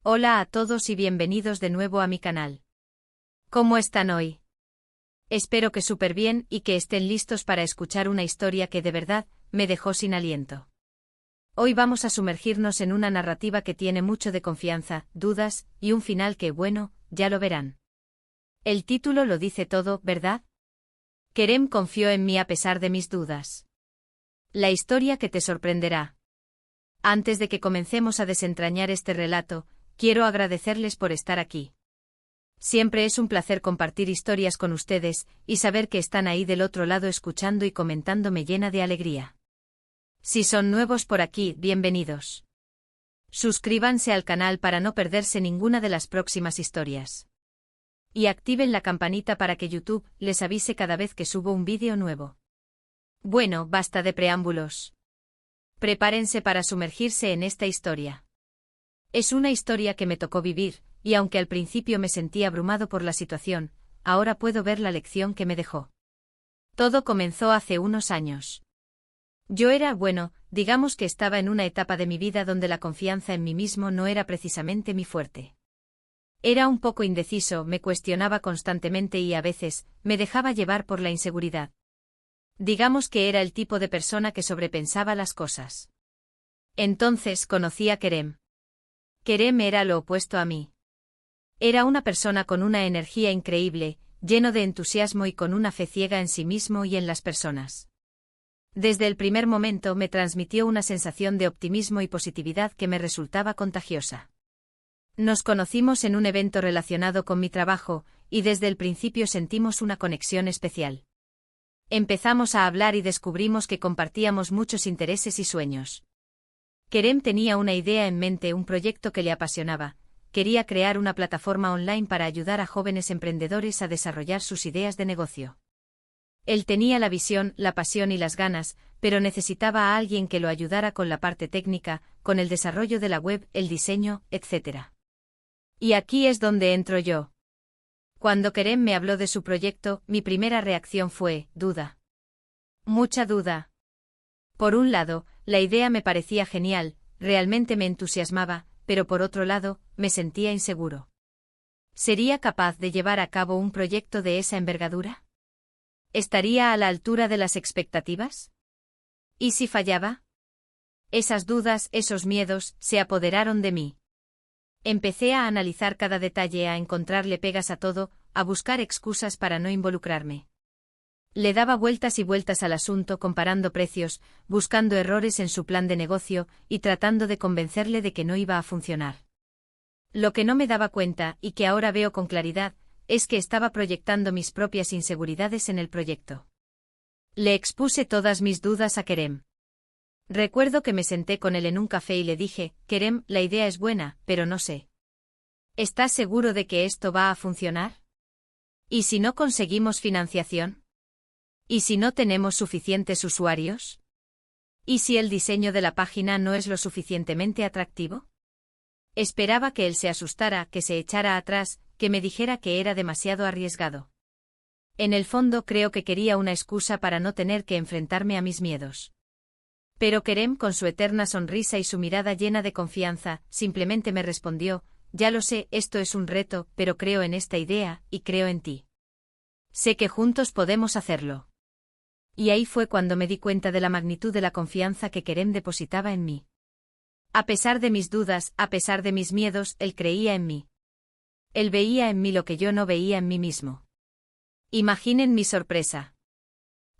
Hola a todos y bienvenidos de nuevo a mi canal. ¿Cómo están hoy? Espero que súper bien y que estén listos para escuchar una historia que de verdad me dejó sin aliento. Hoy vamos a sumergirnos en una narrativa que tiene mucho de confianza, dudas y un final que, bueno, ya lo verán. El título lo dice todo, ¿verdad? Kerem confió en mí a pesar de mis dudas. La historia que te sorprenderá. Antes de que comencemos a desentrañar este relato, quiero agradecerles por estar aquí. Siempre es un placer compartir historias con ustedes, y saber que están ahí del otro lado escuchando y comentando me llena de alegría. Si son nuevos por aquí, bienvenidos. Suscríbanse al canal para no perderse ninguna de las próximas historias. Y activen la campanita para que YouTube les avise cada vez que subo un vídeo nuevo. Bueno, basta de preámbulos. Prepárense para sumergirse en esta historia. Es una historia que me tocó vivir, y aunque al principio me sentí abrumado por la situación, ahora puedo ver la lección que me dejó. Todo comenzó hace unos años. Yo era, digamos que estaba en una etapa de mi vida donde la confianza en mí mismo no era precisamente mi fuerte. Era un poco indeciso, me cuestionaba constantemente y a veces me dejaba llevar por la inseguridad. Digamos que era el tipo de persona que sobrepensaba las cosas. Entonces conocí a Kerem. Kerem era lo opuesto a mí. Era una persona con una energía increíble, lleno de entusiasmo y con una fe ciega en sí mismo y en las personas. Desde el primer momento me transmitió una sensación de optimismo y positividad que me resultaba contagiosa. Nos conocimos en un evento relacionado con mi trabajo, y desde el principio sentimos una conexión especial. Empezamos a hablar y descubrimos que compartíamos muchos intereses y sueños. Kerem tenía una idea en mente, un proyecto que le apasionaba. Quería crear una plataforma online para ayudar a jóvenes emprendedores a desarrollar sus ideas de negocio. Él tenía la visión, la pasión y las ganas, pero necesitaba a alguien que lo ayudara con la parte técnica, con el desarrollo de la web, el diseño, etc. Y aquí es donde entro yo. Cuando Kerem me habló de su proyecto, mi primera reacción fue duda. Mucha duda. Por un lado, la idea me parecía genial, realmente me entusiasmaba, pero por otro lado, me sentía inseguro. ¿Sería capaz de llevar a cabo un proyecto de esa envergadura? ¿Estaría a la altura de las expectativas? ¿Y si fallaba? Esas dudas, esos miedos, se apoderaron de mí. Empecé a analizar cada detalle, a encontrarle pegas a todo, a buscar excusas para no involucrarme. Le daba vueltas y vueltas al asunto, comparando precios, buscando errores en su plan de negocio y tratando de convencerle de que no iba a funcionar. Lo que no me daba cuenta, y que ahora veo con claridad, es que estaba proyectando mis propias inseguridades en el proyecto. Le expuse todas mis dudas a Kerem. Recuerdo que me senté con él en un café y le dije: Kerem, la idea es buena, pero no sé. ¿Estás seguro de que esto va a funcionar? ¿Y si no conseguimos financiación? ¿Y si no tenemos suficientes usuarios? ¿Y si el diseño de la página no es lo suficientemente atractivo? Esperaba que él se asustara, que se echara atrás, que me dijera que era demasiado arriesgado. En el fondo creo que quería una excusa para no tener que enfrentarme a mis miedos. Pero Kerem, con su eterna sonrisa y su mirada llena de confianza, simplemente me respondió: ya lo sé, esto es un reto, pero creo en esta idea, y creo en ti. Sé que juntos podemos hacerlo. Y ahí fue cuando me di cuenta de la magnitud de la confianza que Kerem depositaba en mí. A pesar de mis dudas, a pesar de mis miedos, él creía en mí. Él veía en mí lo que yo no veía en mí mismo. Imaginen mi sorpresa.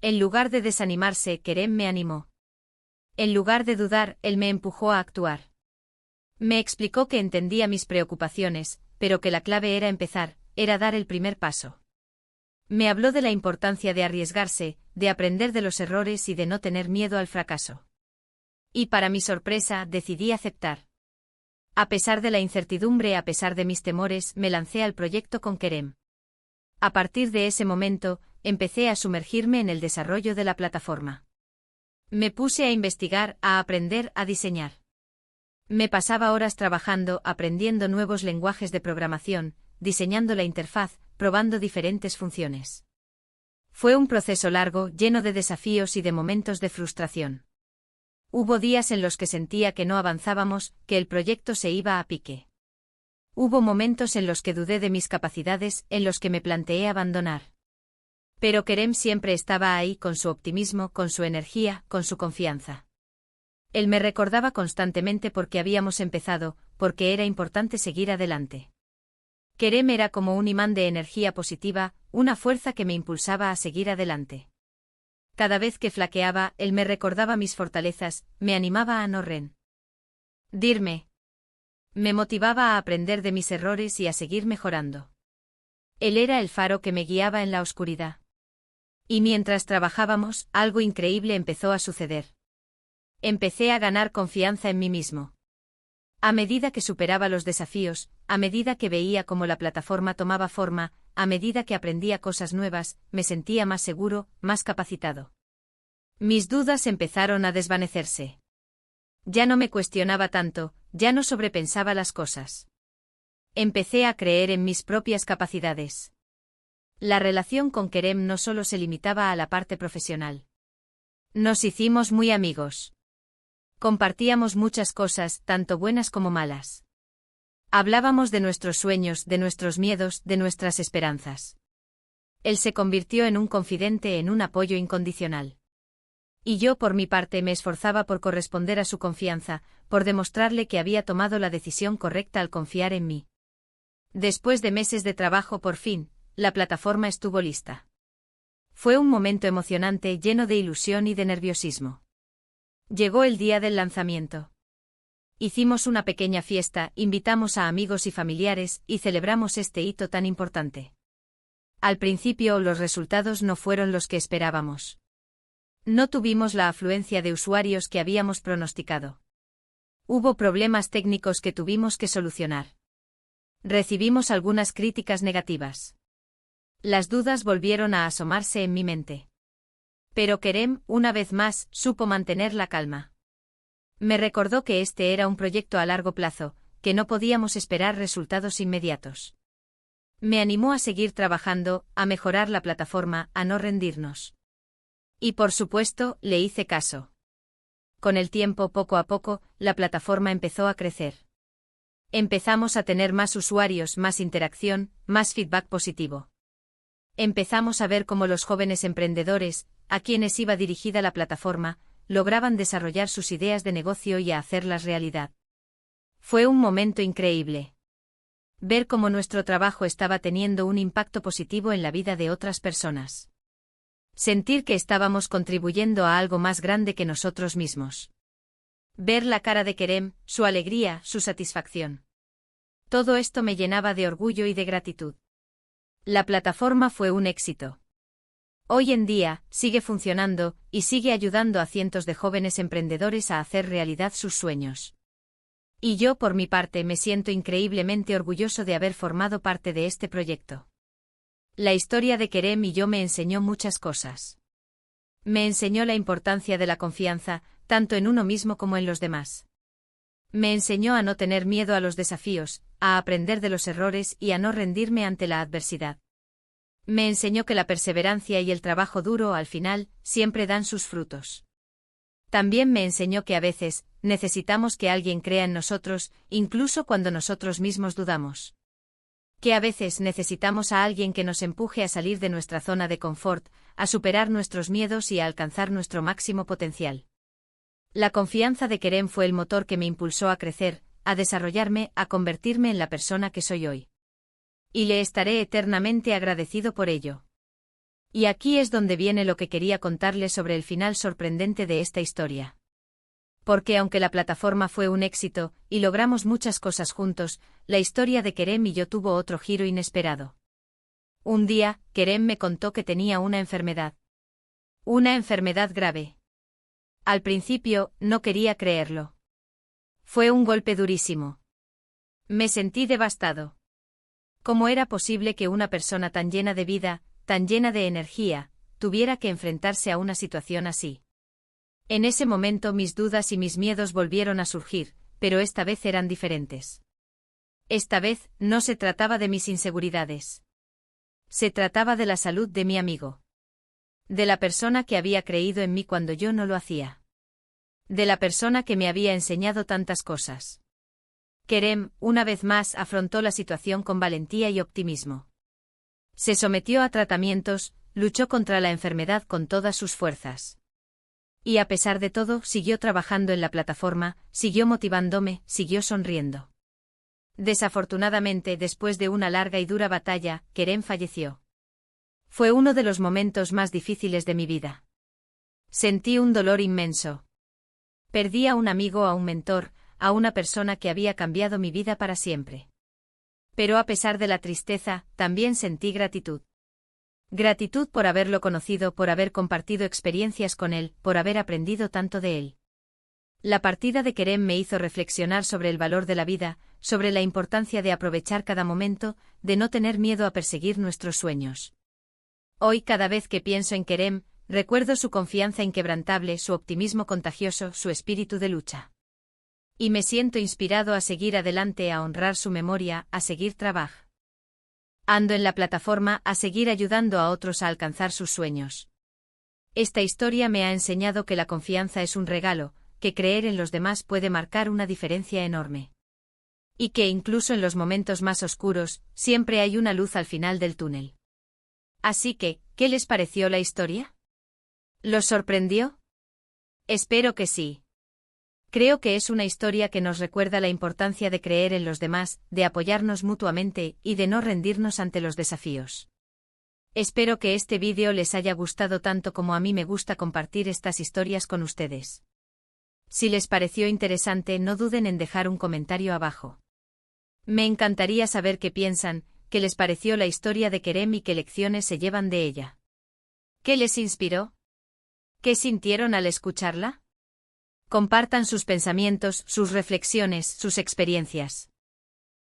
En lugar de desanimarse, Kerem me animó. En lugar de dudar, él me empujó a actuar. Me explicó que entendía mis preocupaciones, pero que la clave era empezar, era dar el primer paso. Me habló de la importancia de arriesgarse, de aprender de los errores y de no tener miedo al fracaso. Y para mi sorpresa, decidí aceptar. A pesar de la incertidumbre, a pesar de mis temores, me lancé al proyecto con Kerem. A partir de ese momento, empecé a sumergirme en el desarrollo de la plataforma. Me puse a investigar, a aprender, a diseñar. Me pasaba horas trabajando, aprendiendo nuevos lenguajes de programación, diseñando la interfaz, probando diferentes funciones. Fue un proceso largo, lleno de desafíos y de momentos de frustración. Hubo días en los que sentía que no avanzábamos, que el proyecto se iba a pique. Hubo momentos en los que dudé de mis capacidades, en los que me planteé abandonar. Pero Kerem siempre estaba ahí con su optimismo, con su energía, con su confianza. Él me recordaba constantemente por qué habíamos empezado, porque era importante seguir adelante. Kerem era como un imán de energía positiva, una fuerza que me impulsaba a seguir adelante. Cada vez que flaqueaba, él me recordaba mis fortalezas, me animaba a no rendirme. Me motivaba a aprender de mis errores y a seguir mejorando. Él era el faro que me guiaba en la oscuridad. Y mientras trabajábamos, algo increíble empezó a suceder. Empecé a ganar confianza en mí mismo. A medida que superaba los desafíos, a medida que veía cómo la plataforma tomaba forma, a medida que aprendía cosas nuevas, me sentía más seguro, más capacitado. Mis dudas empezaron a desvanecerse. Ya no me cuestionaba tanto, ya no sobrepensaba las cosas. Empecé a creer en mis propias capacidades. La relación con Kerem no solo se limitaba a la parte profesional. Nos hicimos muy amigos. Compartíamos muchas cosas, tanto buenas como malas. Hablábamos de nuestros sueños, de nuestros miedos, de nuestras esperanzas. Él se convirtió en un confidente, en un apoyo incondicional. Y yo por mi parte me esforzaba por corresponder a su confianza, por demostrarle que había tomado la decisión correcta al confiar en mí. Después de meses de trabajo por fin, la plataforma estuvo lista. Fue un momento emocionante, lleno de ilusión y de nerviosismo. Llegó el día del lanzamiento. Hicimos una pequeña fiesta, invitamos a amigos y familiares, y celebramos este hito tan importante. Al principio los resultados no fueron los que esperábamos. No tuvimos la afluencia de usuarios que habíamos pronosticado. Hubo problemas técnicos que tuvimos que solucionar. Recibimos algunas críticas negativas. Las dudas volvieron a asomarse en mi mente. Pero Kerem, una vez más, supo mantener la calma. Me recordó que este era un proyecto a largo plazo, que no podíamos esperar resultados inmediatos. Me animó a seguir trabajando, a mejorar la plataforma, a no rendirnos. Y por supuesto, le hice caso. Con el tiempo, poco a poco, la plataforma empezó a crecer. Empezamos a tener más usuarios, más interacción, más feedback positivo. Empezamos a ver cómo los jóvenes emprendedores, a quienes iba dirigida la plataforma, lograban desarrollar sus ideas de negocio y a hacerlas realidad. Fue un momento increíble. Ver cómo nuestro trabajo estaba teniendo un impacto positivo en la vida de otras personas. Sentir que estábamos contribuyendo a algo más grande que nosotros mismos. Ver la cara de Kerem, su alegría, su satisfacción. Todo esto me llenaba de orgullo y de gratitud. La plataforma fue un éxito. Hoy en día, sigue funcionando, y sigue ayudando a cientos de jóvenes emprendedores a hacer realidad sus sueños. Y yo por mi parte me siento increíblemente orgulloso de haber formado parte de este proyecto. La historia de Kerem y yo me enseñó muchas cosas. Me enseñó la importancia de la confianza, tanto en uno mismo como en los demás. Me enseñó a no tener miedo a los desafíos, a aprender de los errores y a no rendirme ante la adversidad. Me enseñó que la perseverancia y el trabajo duro al final siempre dan sus frutos. También me enseñó que a veces necesitamos que alguien crea en nosotros, incluso cuando nosotros mismos dudamos. Que a veces necesitamos a alguien que nos empuje a salir de nuestra zona de confort, a superar nuestros miedos y a alcanzar nuestro máximo potencial. La confianza de Kerem fue el motor que me impulsó a crecer, a desarrollarme, a convertirme en la persona que soy hoy. Y le estaré eternamente agradecido por ello. Y aquí es donde viene lo que quería contarles sobre el final sorprendente de esta historia. Porque aunque la plataforma fue un éxito, y logramos muchas cosas juntos, la historia de Kerem y yo tuvo otro giro inesperado. Un día, Kerem me contó que tenía una enfermedad. Una enfermedad grave. Al principio, no quería creerlo. Fue un golpe durísimo. Me sentí devastado. ¿Cómo era posible que una persona tan llena de vida, tan llena de energía, tuviera que enfrentarse a una situación así? En ese momento mis dudas y mis miedos volvieron a surgir, pero esta vez eran diferentes. Esta vez, no se trataba de mis inseguridades. Se trataba de la salud de mi amigo. De la persona que había creído en mí cuando yo no lo hacía. De la persona que me había enseñado tantas cosas. Kerem, una vez más, afrontó la situación con valentía y optimismo. Se sometió a tratamientos, luchó contra la enfermedad con todas sus fuerzas. Y a pesar de todo, siguió trabajando en la plataforma, siguió motivándome, siguió sonriendo. Desafortunadamente, después de una larga y dura batalla, Kerem falleció. Fue uno de los momentos más difíciles de mi vida. Sentí un dolor inmenso. Perdí a un amigo, a un mentor, a una persona que había cambiado mi vida para siempre. Pero a pesar de la tristeza, también sentí gratitud. Gratitud por haberlo conocido, por haber compartido experiencias con él, por haber aprendido tanto de él. La partida de Kerem me hizo reflexionar sobre el valor de la vida, sobre la importancia de aprovechar cada momento, de no tener miedo a perseguir nuestros sueños. Hoy, cada vez que pienso en Kerem, recuerdo su confianza inquebrantable, su optimismo contagioso, su espíritu de lucha. Y me siento inspirado a seguir adelante, a honrar su memoria, a seguir trabajando en la plataforma, a seguir ayudando a otros a alcanzar sus sueños. Esta historia me ha enseñado que la confianza es un regalo, que creer en los demás puede marcar una diferencia enorme. Y que incluso en los momentos más oscuros, siempre hay una luz al final del túnel. Así que, ¿qué les pareció la historia? ¿Los sorprendió? Espero que sí. Creo que es una historia que nos recuerda la importancia de creer en los demás, de apoyarnos mutuamente y de no rendirnos ante los desafíos. Espero que este vídeo les haya gustado tanto como a mí me gusta compartir estas historias con ustedes. Si les pareció interesante, no duden en dejar un comentario abajo. Me encantaría saber qué piensan, qué les pareció la historia de Kerem y qué lecciones se llevan de ella. ¿Qué les inspiró? ¿Qué sintieron al escucharla? Compartan sus pensamientos, sus reflexiones, sus experiencias.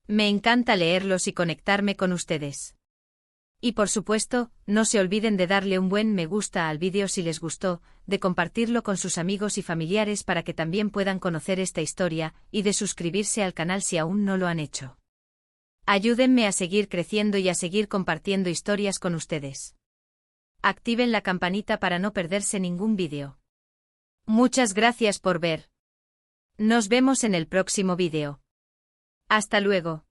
Me encanta leerlos y conectarme con ustedes. Y por supuesto, no se olviden de darle un buen me gusta al vídeo si les gustó, de compartirlo con sus amigos y familiares para que también puedan conocer esta historia, y de suscribirse al canal si aún no lo han hecho. Ayúdenme a seguir creciendo y a seguir compartiendo historias con ustedes. Activen la campanita para no perderse ningún vídeo. Muchas gracias por ver. Nos vemos en el próximo vídeo. Hasta luego.